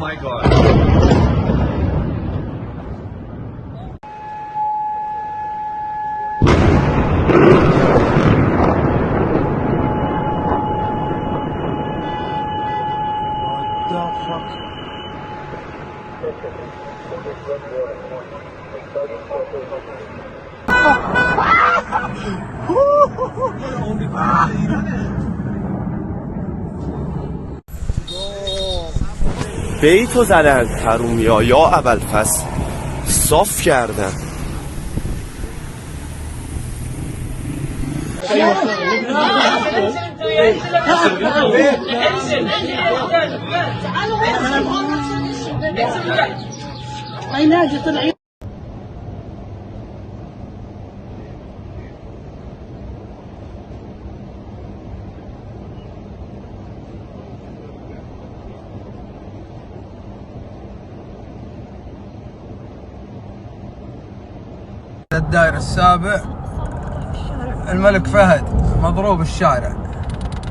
my god. بیتو زدن حرومیا یا ابوالفضل صاف کردن. الدائر السابع الملك فهد مضروب الشارع.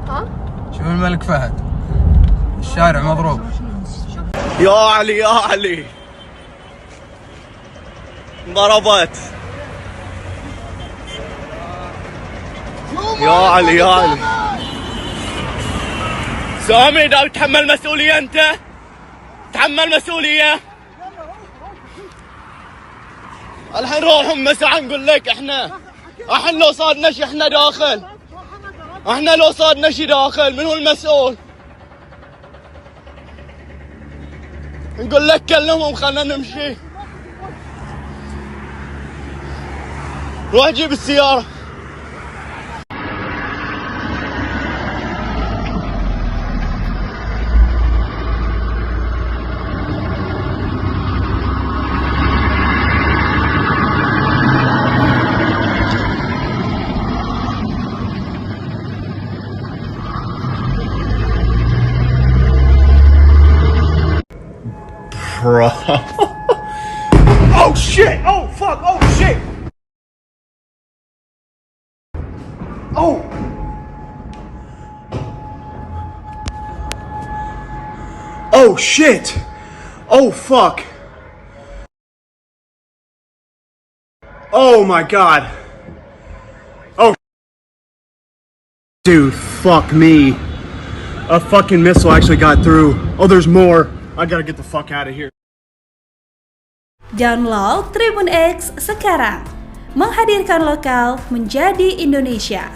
ها؟ شوف الملك فهد الشارع مضروب. يا علي يا علي ضربت. يا علي يا علي سامي ده تحمل مسؤولية انت، تحمل مسؤولية. الحين روح مساء نقول لك احنا لو صادنا شي احنا داخل، احنا لو صادنا شي داخل من هو المسؤول؟ نقول لك كلمهم خلنا نمشي. روح جيب السيارة. Bro. Oh shit! Oh fuck! Oh shit! Oh! Oh shit! Oh fuck! Oh my god! Oh dude, fuck me. A fucking missile actually got through. Oh, there's more. I gotta get the fuck out of here. Download Tribun X sekarang, menghadirkan lokal menjadi Indonesia.